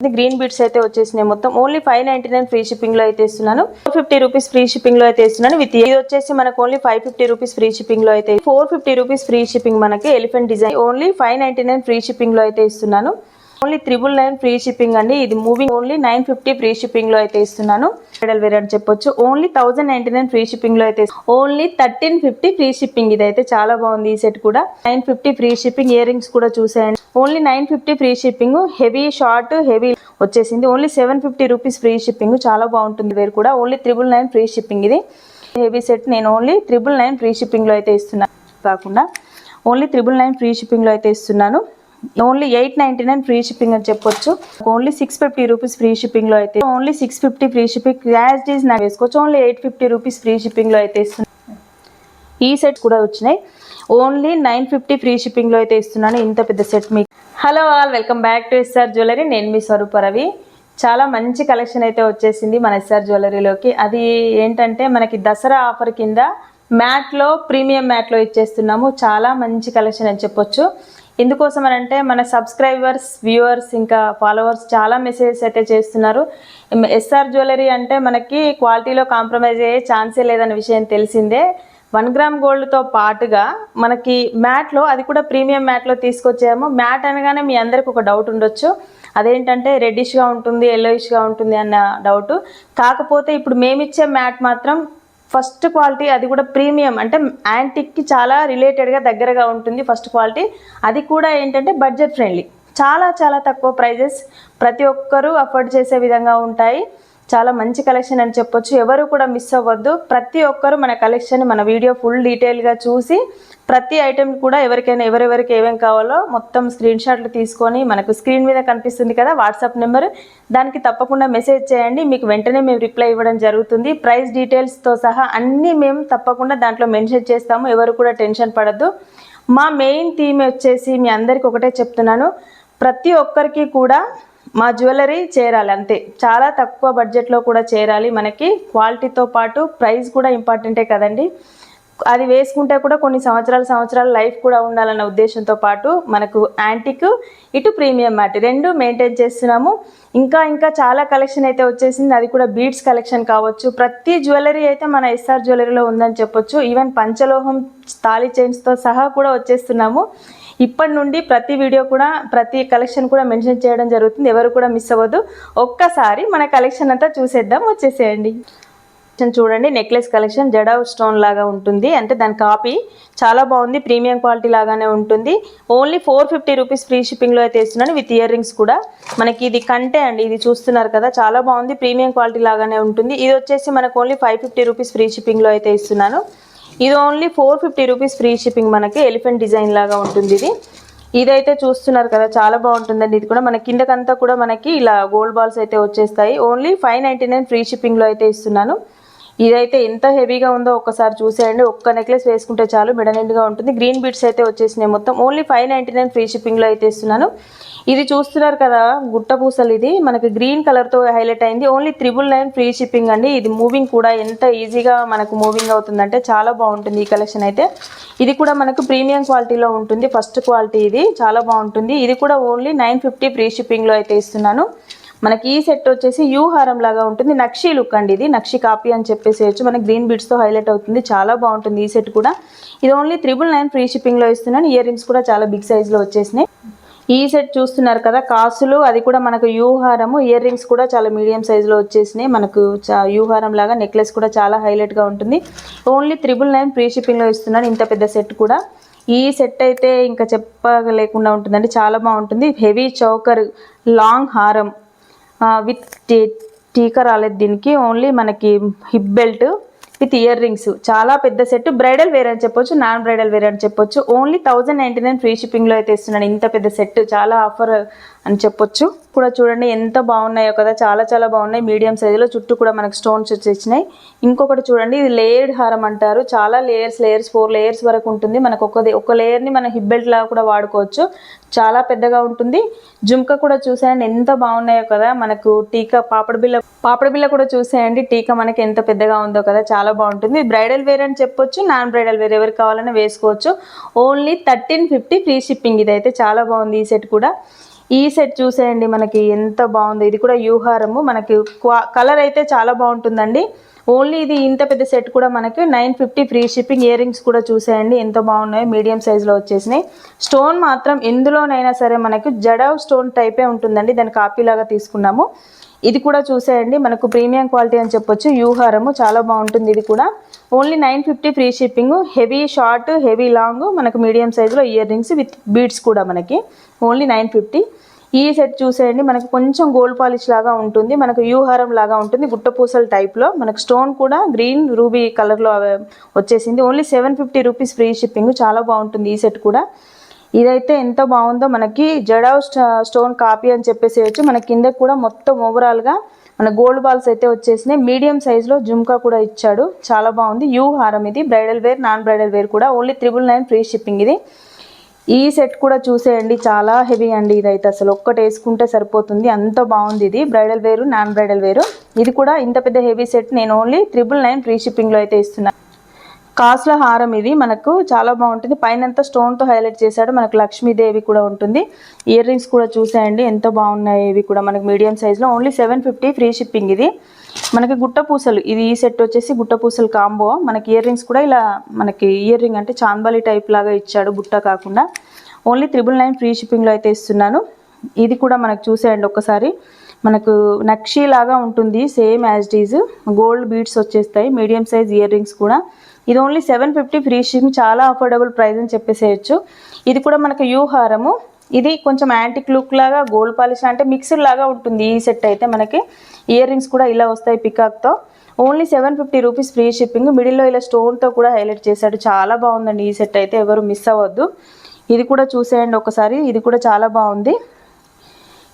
Green beads అయితే వచ్చేసినాయి మొత్తం ఓన్లీ 599 ఫ్రీ షిప్పింగ్ లో అయితే ఇస్తున్నాను. 450 రూపీస్ ఫ్రీ షిప్పింగ్ లో అయితే ఇస్తున్నాను. విత్ ఇది వచ్చేసి మనకు ఓన్లీ 550 రూపీస్ ఫ్రీ షిప్పింగ్ లో అయితే 450 రూపీస్ ఫ్రీ షిప్పింగ్ మనకి elephant design only 599 free shipping లో అయితే ఇస్తున్నాను. ఓన్లీ 999 ఫ్రీ షిప్పింగ్ అండి. ఇది మూవింగ్ ఓన్లీ 950 ఫ్రీ షిప్పింగ్ లో అయితే ఇస్తున్నాను. బ్రైడల్ వేర్ అని చెప్పొచ్చు. ఓన్లీ 1099 ఫ్రీ షిప్పింగ్ లో అయితే ఓన్లీ 1350 ఫ్రీ షిప్పింగ్. ఇదైతే చాలా బాగుంది. ఈ సెట్ కూడా 950 ఫ్రీ షిప్పింగ్. ఇయర్ రింగ్స్ కూడా చూసేయండి. Only 950 free shipping. Heavy short heavy వచ్చేసింది. Only 750 rupees free shipping. చాలా బాగుంటుంది వేర్ కూడా. Only 999 free shipping. ఇది హెవీ సెట్ నేను ఓన్లీ 999 ఫ్రీ షిప్పింగ్ లో అయితే ఇస్తున్నాను. కాకుండా ఓన్లీ 999 ఫ్రీ షిప్పింగ్ లో అయితే ఇస్తున్నాను. ఓన్లీ 899 ఫ్రీ షిప్పింగ్ అని చెప్పొచ్చు. ఓన్లీ 650 రూపీస్ ఫ్రీ షిప్పింగ్ లో అయితే ఓన్లీ 650 ఫ్రీ షిప్పింగ్. యాజ్ డీస్ నాకు వేసుకోవచ్చు. ఓన్లీ 850 రూపీస్ ఫ్రీ షిప్పింగ్ లో అయితే ఇస్తున్నాను. ఈ సెట్ కూడా వచ్చినాయి. ఓన్లీ 950 ఫ్రీ షిప్పింగ్ లో అయితే ఇస్తున్నాను. ఇంత పెద్ద సెట్ మీకు. Hello all, welcome back to SR Jewellery. నేను మీ స్వరూప రవి. చాలా మంచి కలెక్షన్ అయితే వచ్చేసింది మన ఎస్ఆర్ జ్యువెలరీలోకి. అది ఏంటంటే మనకి దసరా ఆఫర్ కింద మ్యాట్లో ప్రీమియం మ్యాట్లో ఇచ్చేస్తున్నాము. చాలా మంచి కలెక్షన్ అని చెప్పొచ్చు. ఎందుకోసం అని అంటే మన సబ్స్క్రైబర్స్, వ్యూవర్స్, ఇంకా ఫాలోవర్స్ చాలా మెసేజెస్ అయితే చేస్తున్నారు. ఎస్ఆర్ జ్యువెలరీ అంటే మనకి క్వాలిటీలో కాంప్రమైజ్ అయ్యే ఛాన్సే లేదన్న విషయం తెలిసిందే. 1 గ్రామ్ గోల్డ్తో పాటుగా మనకి మ్యాట్లో, అది కూడా ప్రీమియం మ్యాట్లో తీసుకొచ్చాము. మ్యాట్ అనగానే మీ అందరికి ఒక డౌట్ ఉండొచ్చు. అదేంటంటే రెడ్డిష్గా ఉంటుంది, ఎల్లోయిష్గా ఉంటుంది అన్న డౌట్. కాకపోతే ఇప్పుడు మేమిచ్చే మ్యాట్ మాత్రం ఫస్ట్ క్వాలిటీ, అది కూడా ప్రీమియం అంటే యాంటిక్కి చాలా రిలేటెడ్గా దగ్గరగా ఉంటుంది ఫస్ట్ క్వాలిటీ. అది కూడా ఏంటంటే బడ్జెట్ ఫ్రెండ్లీ. చాలా చాలా తక్కువ ప్రైజెస్, ప్రతి ఒక్కరూ అఫోర్డ్ చేసే విధంగా ఉంటాయి. చాలా మంచి కలెక్షన్ అని చెప్పొచ్చు. ఎవరు కూడా మిస్ అవ్వద్దు. ప్రతి ఒక్కరు మన కలెక్షన్, మన వీడియో ఫుల్ డీటెయిల్గా చూసి ప్రతి ఐటెం కూడా ఎవరికైనా ఎవరెవరికి ఏమేం కావాలో మొత్తం స్క్రీన్ షాట్లు తీసుకొని మనకు స్క్రీన్ మీద కనిపిస్తుంది కదా వాట్సాప్ నెంబర్, దానికి తప్పకుండా మెసేజ్ చేయండి. మీకు వెంటనే మేము రిప్లై ఇవ్వడం జరుగుతుంది. ప్రైస్ డీటెయిల్స్తో సహా అన్నీ మేము తప్పకుండా దాంట్లో మెన్షన్ చేస్తాము. ఎవరు కూడా టెన్షన్ పడద్దు. మా మెయిన్ థీమ్ వచ్చేసి మీ అందరికీ ఒకటే చెప్తున్నాను, ప్రతి ఒక్కరికి కూడా మా జ్యువెలరీ చేరాలి అంతే. చాలా తక్కువ బడ్జెట్లో కూడా చేరాలి. మనకి క్వాలిటీతో పాటు ప్రైస్ కూడా ఇంపార్టెంటే కదండి. అది వేసుకుంటే కూడా కొన్ని సంవత్సరాల లైఫ్ కూడా ఉండాలన్న ఉద్దేశంతో పాటు మనకు యాంటిక్, ఇటు ప్రీమియం మ్యాట్ రెండు మెయింటైన్ చేస్తున్నాము. ఇంకా చాలా కలెక్షన్ అయితే వచ్చేసింది. అది కూడా బీడ్స్ కలెక్షన్ కావచ్చు. ప్రతి జ్యువెలరీ అయితే మన ఎస్ఆర్ జ్యువెలరీలో ఉందని చెప్పొచ్చు. ఈవెన్ పంచలోహం తాళీ చైన్స్తో సహా కూడా వచ్చేస్తున్నాము. ఇప్పటి నుండి ప్రతి వీడియో కూడా, ప్రతి కలెక్షన్ కూడా మెన్షన్ చేయడం జరుగుతుంది. ఎవరు కూడా మిస్ అవ్వద్దు. ఒక్కసారి మన కలెక్షన్ అంతా చూసేద్దాం. వచ్చేసేయండి. చూడండి, నెక్లెస్ కలెక్షన్ జడా స్టోన్ లాగా ఉంటుంది. అంటే దాని కాపీ చాలా బాగుంది. ప్రీమియం క్వాలిటీ లాగానే ఉంటుంది. ఓన్లీ 450 రూపీస్ ఫ్రీ షిప్పింగ్లో అయితే ఇస్తున్నాను. విత్ ఇయర్ రింగ్స్ కూడా. మనకి ఇది కంటే అండి, ఇది చూస్తున్నారు కదా, చాలా బాగుంది. ప్రీమియం క్వాలిటీ లాగానే ఉంటుంది. ఇది వచ్చేసి మనకు ఓన్లీ 550 రూపీస్ ఫ్రీ షిప్పింగ్లో అయితే ఇస్తున్నాను. ఇది ఓన్లీ 450 రూపీస్ ఫ్రీ షిప్పింగ్. మనకి ఎలిఫెంట్ డిజైన్ లాగా ఉంటుంది. ఇదైతే చూస్తున్నారు కదా, చాలా బాగుంటుందండి. ఇది కూడా మన కిందకంతా కూడా మనకి ఇలా గోల్డ్ బాల్స్ అయితే వచ్చేస్తాయి. ఓన్లీ 599 ఫ్రీ షిప్పింగ్లో అయితే ఇస్తున్నాను. ఇదైతే ఎంత హెవీగా ఉందో ఒక్కసారి చూసేయండి. ఒక్క నెక్లెస్ వేసుకుంటే చాలు, మెడ నిండుగా ఉంటుంది. గ్రీన్ బీడ్స్ అయితే వచ్చేసినాయి మొత్తం. ఓన్లీ 599 ఫ్రీ షిప్పింగ్లో అయితే ఇస్తున్నాను. ఇది చూస్తున్నారు కదా, గుట్ట పూసలు. ఇది మనకి గ్రీన్ కలర్తో హైలైట్ అయింది. ఓన్లీ 999 ఫ్రీ షిప్పింగ్ అండి. ఇది మూవింగ్ కూడా ఎంత ఈజీగా మనకు మూవింగ్ అవుతుందంటే చాలా బాగుంటుంది ఈ కలెక్షన్ అయితే. ఇది కూడా మనకు ప్రీమియం క్వాలిటీలో ఉంటుంది. ఫస్ట్ క్వాలిటీ ఇది చాలా బాగుంటుంది. ఇది కూడా ఓన్లీ 950 ఫ్రీ షిప్పింగ్లో అయితే ఇస్తున్నాను. మనకి ఈ సెట్ వచ్చేసి యూ హారం లాగా ఉంటుంది. నక్షి లుక్ అండి. ఇది నక్షి కాపీ అని చెప్పేసేయచ్చు. మనకి గ్రీన్ బీడ్స్తో హైలైట్ అవుతుంది. చాలా బాగుంటుంది ఈ సెట్ కూడా. ఇది ఓన్లీ 999 ఫ్రీ షిప్పింగ్లో ఇస్తున్నాను. ఇయర్ రింగ్స్ కూడా చాలా బిగ్ సైజ్లో వచ్చేసినాయి. ఈ సెట్ చూస్తున్నారు కదా, కాసులు, అది కూడా మనకు యూ హారము. ఇయర్ రింగ్స్ కూడా చాలా మీడియం సైజులో వచ్చేసినాయి. మనకు యూ హారం లాగా నెక్లెస్ కూడా చాలా హైలైట్గా ఉంటుంది. ఓన్లీ 999 ఫ్రీ షిప్పింగ్లో ఇస్తున్నాను. ఇంత పెద్ద సెట్ కూడా. ఈ సెట్ అయితే ఇంకా చెప్పలేకుండా ఉంటుందండి. చాలా బాగుంటుంది. హెవీ చౌకర్ లాంగ్ హారం విత్ టీకా రాలేదు దీనికి. ఓన్లీ మనకి hip belt with ear rings. చాలా పెద్ద సెట్. బ్రైడల్ వేర్ అని చెప్పొచ్చు, నాన్ బ్రైడల్ వేర్ అని చెప్పొచ్చు. ఓన్లీ 1099 ఫ్రీ షిప్పింగ్లో అయితే ఇస్తున్నాను. ఇంత పెద్ద సెట్ చాలా ఆఫర్ అని చెప్పొచ్చు. కూడా చూడండి ఎంత బాగున్నాయో కదా, చాలా చాలా బాగున్నాయి. మీడియం సైజులో చుట్టూ కూడా మనకు స్టోన్స్ వచ్చేసినాయి. ఇంకొకటి చూడండి, ఇది లేయర్డ్ హారం అంటారు. చాలా లేయర్స్ 4 లేయర్స్ వరకు ఉంటుంది. మనకు ఒక లేయర్ని మన హిప్ బెల్ట్ లాగా కూడా వాడుకోవచ్చు. చాలా పెద్దగా ఉంటుంది. జుంక కూడా చూసేయండి ఎంత బాగున్నాయో కదా. మనకు టీకా పాపడ బిల్ల కూడా చూసేయండి. టీకా మనకి ఎంత పెద్దగా ఉందో కదా, చాలా బాగుంటుంది. బ్రైడల్ వేర్ అని చెప్పొచ్చు, నాన్ బ్రైడల్ వేర్ ఎవరికి కావాలన్నా వేసుకోవచ్చు. Only 1350 free shipping. ఇదైతే చాలా బాగుంది ఈ సెట్ కూడా. ఈ సెట్ చూసేయండి మనకి ఎంత బాగుంది. ఇది కూడా యూహారము, మనకి కలర్ అయితే చాలా బాగుంటుందండి. ఓన్లీ ఇది ఇంత పెద్ద సెట్ కూడా మనకి 950 ఫ్రీ షిప్పింగ్. ఇయర్ రింగ్స్ కూడా చూసేయండి ఎంత బాగున్నాయో, మీడియం సైజులో వచ్చేసినాయి. స్టోన్ మాత్రం ఎందులోనైనా సరే మనకి జడావ్ స్టోన్ టైపే ఉంటుందండి, దాని కాపీ లాగా తీసుకున్నాము. ఇది కూడా చూసేయండి మనకు ప్రీమియం క్వాలిటీ అని చెప్పొచ్చు. యూహారము చాలా బాగుంటుంది. ఇది కూడా only 950 free shipping. Heavy short, heavy long, మనకు మీడియం సైజులో ఇయర్ రింగ్స్ విత్ బీడ్స్ కూడా మనకి ఓన్లీ 950. ఈ సెట్ చూసేయండి మనకు కొంచెం గోల్డ్ పాలిష్ లాగా ఉంటుంది, మనకు యూహారం లాగా ఉంటుంది, గుట్టపూసల టైప్లో. మనకు స్టోన్ కూడా గ్రీన్ రూబీ కలర్లో వచ్చేసింది. Only 750 rupees free shipping. చాలా బాగుంటుంది ఈ సెట్ కూడా. ఇదైతే ఎంత బాగుందో, మనకి జడావ్ స్టోన్ కాపీ అని చెప్పేసేయచ్చు. మన కింద కూడా మొత్తం ఓవరాల్గా మన గోల్డ్ బాల్స్ అయితే వచ్చేసినాయి. మీడియం సైజులో జుమ్కా కూడా ఇచ్చాడు, చాలా బాగుంది. యూ హారం ఇది, bridal wear, non bridal wear కూడా. ఓన్లీ 999 ఫ్రీ షిప్పింగ్ ఇది. ఈ సెట్ కూడా చూసేయండి చాలా హెవీ అండి. ఇదైతే అసలు ఒక్కటి వేసుకుంటే సరిపోతుంది, అంత బాగుంది ఇది. బ్రైడల్ వేరు, నాన్ బ్రైడల్ వేరు. ఇది కూడా ఇంత పెద్ద హెవీ సెట్ నేను ఓన్లీ 999 ఫ్రీ షిప్పింగ్లో అయితే ఇస్తున్నాను. కాసుల హారం ఇది మనకు చాలా బాగుంటుంది, పైనంతా స్టోన్తో హైలైట్ చేశాడు. మనకు లక్ష్మీదేవి కూడా ఉంటుంది. ఇయర్ రింగ్స్ కూడా చూసేయండి ఎంత బాగున్నాయి. ఇవి కూడా మనకు మీడియం సైజులో ఓన్లీ 750 ఫ్రీ షిప్పింగ్ ఇది. మనకి గుట్ట పూసలు, ఇది ఈ సెట్ వచ్చేసి గుట్ట పూసలు కాంబో. మనకి ఇయర్ రింగ్స్ కూడా ఇలా మనకి ఇయర్ రింగ్ అంటే చాంబాలి టైప్ లాగా ఇచ్చాడు, బుట్ట కాకుండా. ఓన్లీ 999 ఫ్రీ షిప్పింగ్లో అయితే ఇస్తున్నాను. ఇది కూడా మనకు చూసేయండి ఒకసారి, మనకు నక్షీ లాగా ఉంటుంది, same as it is. Gold beads వచ్చేస్తాయి, మీడియం సైజ్ ఇయర్ రింగ్స్ కూడా. ఇది ఓన్లీ 750 ఫ్రీ షిప్పింగ్, చాలా అఫోర్డబుల్ ప్రైస్ అని చెప్పేసేయచ్చు. ఇది కూడా మనకు యూహారము. ఇది కొంచెం యాంటిక్ లుక్ లాగా, గోల్డ్ పాలిష్ అంటే మిక్స్డ్ లాగా ఉంటుంది ఈ సెట్ అయితే. మనకి ఇయర్ రింగ్స్ కూడా ఇలా వస్తాయి పికాక్తో. Only 750 rupees free shipping. మిడిల్లో ఇలా స్టోన్తో కూడా హైలైట్ చేశాడు, చాలా బాగుందండి ఈ సెట్ అయితే, ఎవరు మిస్ అవ్వద్దు. ఇది కూడా చూసేయండి ఒకసారి, ఇది కూడా చాలా బాగుంది.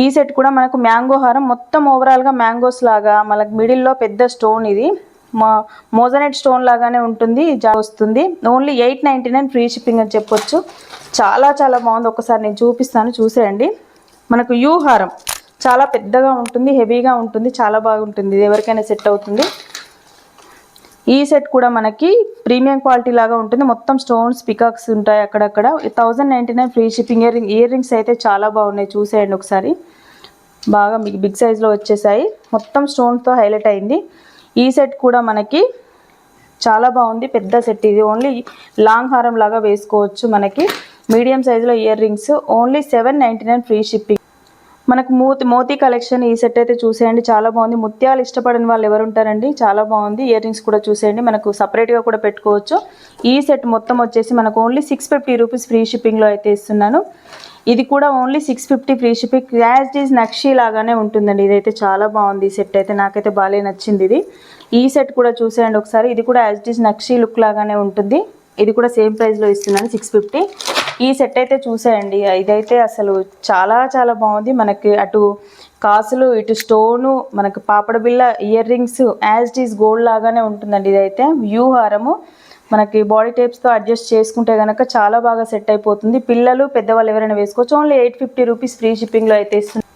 ఈ సెట్ కూడా మనకు మ్యాంగో హారం, మొత్తం ఓవరాల్గా మ్యాంగోస్ లాగా, మనకు మిడిల్లో పెద్ద స్టోన్, ఇది మోజనైట్ స్టోన్ లాగానే ఉంటుంది, వస్తుంది. ఓన్లీ 899 ఫ్రీ షిప్పింగ్ అని చెప్పొచ్చు. చాలా చాలా బాగుంది. ఒకసారి నేను చూపిస్తాను, చూసేయండి. మనకు యూ హారం చాలా పెద్దగా ఉంటుంది, హెవీగా ఉంటుంది, చాలా బాగుంటుంది. ఇది ఎవరికైనా సెట్ అవుతుంది. ఈ సెట్ కూడా మనకి ప్రీమియం క్వాలిటీ లాగా ఉంటుంది, మొత్తం స్టోన్స్ పికాక్స్ ఉంటాయి అక్కడక్కడ. 1099 ఫ్రీ షిప్పింగ్. ఇయర్ రింగ్స్ అయితే చాలా బాగున్నాయి, చూసేయండి ఒకసారి. బాగా మీకు బిగ్ సైజ్లో వచ్చేసాయి, మొత్తం స్టోన్తో హైలైట్ అయింది. ఈ సెట్ కూడా మనకి చాలా బాగుంది, పెద్ద సెట్ ఇది. ఓన్లీ లాంగ్ హారం లాగా వేసుకోవచ్చు. మనకి మీడియం సైజులో ear rings. Only 799 free shipping. మనకు మోతీ కలెక్షన్ ఈ సెట్ అయితే చూసేయండి, చాలా బాగుంది. ముత్యాలు ఇష్టపడిన వాళ్ళు ఎవరు ఉంటారండి, చాలా బాగుంది. ఇయర్ రింగ్స్ కూడా చూసేయండి, మనకు సపరేట్గా కూడా పెట్టుకోవచ్చు. ఈ సెట్ మొత్తం వచ్చేసి మనకు ఓన్లీ 650 రూపీస్ ఫ్రీ షిప్పింగ్లో అయితే ఇస్తున్నాను. ఇది కూడా only 650 free shipping. As is nakshi లాగానే ఉంటుందండి. ఇదైతే చాలా బాగుంది ఈ సెట్ అయితే, నాకైతే బాగా నచ్చింది ఇది. ఈ సెట్ కూడా చూసేయండి ఒకసారి, ఇది కూడా యాజ్ ఈజ్ నక్షీ లుక్ లాగానే ఉంటుంది. ఇది కూడా సేమ్ ప్రైస్లో ఇస్తున్నాను, 650. ఈ సెట్ అయితే చూసేయండి, ఇదైతే అసలు చాలా చాలా బాగుంది. మనకి అటు కాసులు, ఇటు స్టోను, మనకు పాపడ బిళ్ళ, ear rings as it is gold లాగానే ఉంటుందండి. ఇదైతే యూ హారము, మనకి బాడీ టేప్స్తో అడ్జస్ట్ చేసుకుంటే కనుక చాలా బాగా సెట్ అయిపోతుంది. పిల్లలు పెద్దవాళ్ళు ఎవరైనా వేసుకోవచ్చు. ఓన్లీ 850 రూపీస్ ఫ్రీ షిప్పింగ్లో అయితే ఇస్తుంది.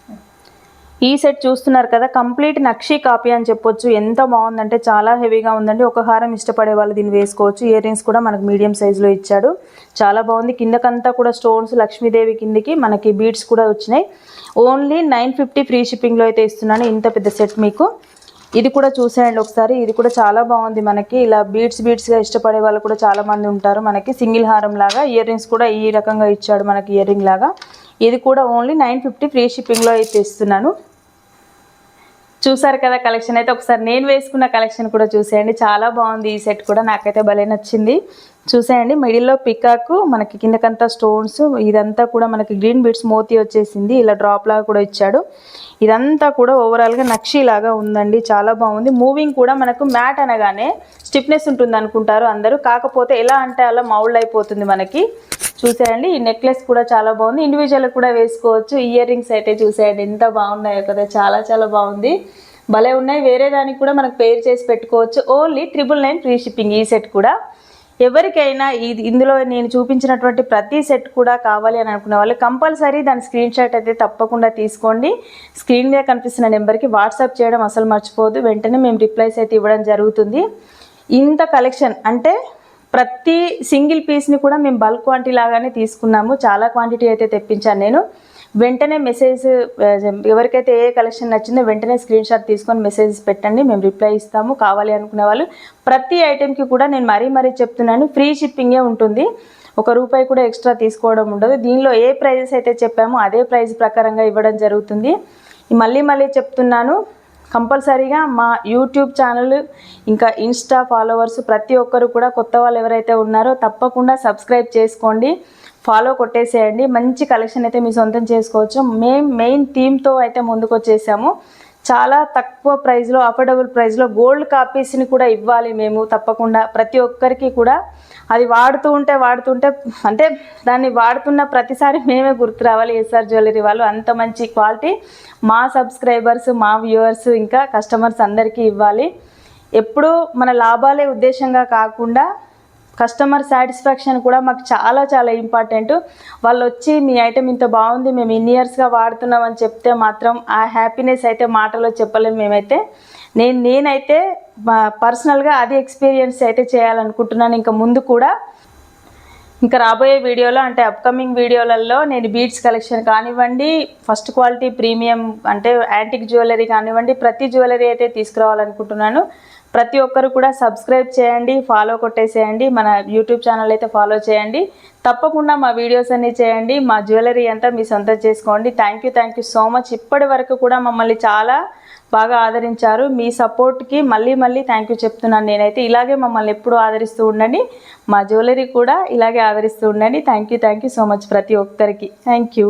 ఈ సెట్ చూస్తున్నారు కదా, కంప్లీట్ నక్షీ కాపీ అని చెప్పొచ్చు. ఎంత బాగుందంటే చాలా హెవీగా ఉందండి. ఒక హారం ఇష్టపడే వాళ్ళు దీన్ని వేసుకోవచ్చు. ఇయర్ రింగ్స్ కూడా మనకు మీడియం సైజులో ఇచ్చాడు, చాలా బాగుంది. కిందకంతా కూడా స్టోన్స్, లక్ష్మీదేవి కిందికి మనకి బీడ్స్ కూడా వచ్చినాయి. ఓన్లీ 950 ఫ్రీ షిప్పింగ్లో అయితే ఇస్తున్నాను ఇంత పెద్ద సెట్ మీకు. ఇది కూడా చూసేయండి ఒకసారి, ఇది కూడా చాలా బాగుంది. మనకి ఇలా బీడ్స్గా ఇష్టపడే వాళ్ళు కూడా చాలా మంది ఉంటారు. మనకి సింగిల్ హారం లాగా ఇయర్ రింగ్స్ కూడా ఈ రకంగా ఇచ్చాడు మనకి ఇయర్ రింగ్ లాగా. ఇది కూడా ఓన్లీ 950 ఫ్రీ షిప్పింగ్లో అయితే ఇస్తున్నాను. చూసారు కదా కలెక్షన్ అయితే, ఒకసారి నేను వేసుకున్న కలెక్షన్ కూడా చూసేయండి, చాలా బాగుంది ఈ సెట్ కూడా, నాకైతే భలే నచ్చింది. చూసేయండి, మిడిల్లో పికాకు, మనకి కిందకంతా స్టోన్స్, ఇదంతా కూడా మనకి గ్రీన్ బీడ్స్ మోతీ వచ్చేసింది, ఇలా డ్రాప్ లాగా కూడా ఇచ్చాడు. ఇదంతా కూడా ఓవరాల్గా నక్షీ లాగా ఉందండి, చాలా బాగుంది. మూవింగ్ కూడా మనకు మ్యాట్ అనగానే స్టిఫ్నెస్ ఉంటుంది అనుకుంటారు అందరూ, కాకపోతే ఎలా అంటే అలా మౌల్డ్ అయిపోతుంది మనకి. చూసేయండి, ఈ నెక్లెస్ కూడా చాలా బాగుంది, ఇండివిజువల్ కూడా వేసుకోవచ్చు. ఇయర్ రింగ్స్ అయితే చూసేయండి ఎంత బాగున్నాయో కదా, చాలా చాలా బాగుంది, భలే ఉన్నాయి. వేరే దానికి కూడా మనకు పేర్ చేసి పెట్టుకోవచ్చు. ఓన్లీ 999 ఫ్రీ షిప్పింగ్ ఈ సెట్ కూడా. ఎవరికైనా ఇందులో నేను చూపించినటువంటి ప్రతి సెట్ కూడా కావాలి అని అనుకునే వాళ్ళు కంపల్సరీ దాని స్క్రీన్ షాట్ అయితే తప్పకుండా తీసుకోండి. స్క్రీన్ మీద కనిపిస్తున్న నెంబర్కి వాట్సాప్ చేయడం అసలు మర్చిపోదు, వెంటనే మేము రిప్లైస్ అయితే ఇవ్వడం జరుగుతుంది. ఇంత కలెక్షన్ అంటే ప్రతి సింగిల్ పీస్ని కూడా మేము బల్క్ క్వాంటిటీ లాగానే తీసుకున్నాము, చాలా క్వాంటిటీ అయితే తెప్పించాను నేను. వెంటనే మెసేజ్ ఎవరికైతే ఏ కలెక్షన్ నచ్చిందో వెంటనే స్క్రీన్ షాట్ తీసుకొని మెసేజెస్ పెట్టండి, మేము రిప్లై ఇస్తాము. కావాలి అనుకునే వాళ్ళు ప్రతి ఐటెంకి కూడా నేను మరీ చెప్తున్నాను, ఫ్రీ షిప్పింగే ఉంటుంది. ₹1 కూడా ఎక్స్ట్రా తీసుకోవడం ఉండదు. దీనిలో ఏ ప్రైజెస్ అయితే చెప్పామో అదే ప్రైస్ ప్రకారంగా ఇవ్వడం జరుగుతుంది. మళ్ళీ చెప్తున్నాను, కంపల్సరీగా మా యూట్యూబ్ ఛానల్ ఇంకా ఇన్స్టా ఫాలోవర్స్ ప్రతి ఒక్కరు కూడా కొత్త వాళ్ళు ఎవరైతే ఉన్నారో తప్పకుండా సబ్స్క్రైబ్ చేసుకోండి, ఫాలో కొట్టేసేయండి. మంచి కలెక్షన్ అయితే మీ సొంతం చేసుకోవచ్చు. మేము మెయిన్ థీమ్తో అయితే ముందుకు వచ్చేసాము. చాలా తక్కువ ప్రైస్లో, అఫోర్డబుల్ ప్రైస్లో గోల్డ్ కాపీస్ని కూడా ఇవ్వాలి మేము తప్పకుండా ప్రతి ఒక్కరికి కూడా. అది వాడుతూ ఉంటే అంటే దాన్ని వాడుతున్న ప్రతిసారి మేమే గుర్తు రావాలి ఎస్ఆర్ జ్యువెలరీ వాళ్ళు. అంత మంచి క్వాలిటీ మా సబ్స్క్రైబర్స్, మా వ్యూవర్స్ ఇంకా కస్టమర్స్ అందరికీ ఇవ్వాలి. ఎప్పుడూ మన లాభాలే ఉద్దేశంగా కాకుండా కస్టమర్ సాటిస్ఫాక్షన్ కూడా మాకు చాలా ఇంపార్టెంట్. వాళ్ళు వచ్చి మీ ఐటెం ఇంత బాగుంది, మేము ఇన్ని ఇయర్స్గా వాడుతున్నామని చెప్తే మాత్రం ఆ హ్యాపీనెస్ అయితే మాటలో చెప్పలేము మేమైతే. నేనైతే పర్సనల్గా అది ఎక్స్పీరియన్స్ అయితే చేయాలనుకుంటున్నాను ఇంకా ముందు కూడా. ఇంకా రాబోయే వీడియోలో అంటే అప్కమింగ్ వీడియోలలో నేను బీడ్స్ కలెక్షన్ కానివ్వండి, ఫస్ట్ క్వాలిటీ ప్రీమియం అంటే యాంటిక్ జ్యువెలరీ కానివ్వండి, ప్రతి జ్యువెలరీ అయితే తీసుకురావాలనుకుంటున్నాను. ప్రతి ఒక్కరు కూడా సబ్స్క్రైబ్ చేయండి, ఫాలో కొట్టేసేయండి, మన యూట్యూబ్ ఛానల్ అయితే ఫాలో చేయండి. తప్పకుండా మా వీడియోస్ అన్నీ చేయండి, మా జ్యువెలరీ అంతా మీ సొంతం చేసుకోండి. Thank you so much. ఇప్పటి వరకు కూడా మమ్మల్ని చాలా బాగా ఆదరించారు. మీ సపోర్ట్కి మళ్ళీ థ్యాంక్ యూ చెప్తున్నాను. నేనైతే ఇలాగే మమ్మల్ని ఎప్పుడూ ఆదరిస్తూ ఉండండి, మా జ్యువెలరీ కూడా ఇలాగే ఆదరిస్తూ ఉండండి. థ్యాంక్ యూ సో మచ్ ప్రతి ఒక్కరికి. Thank you.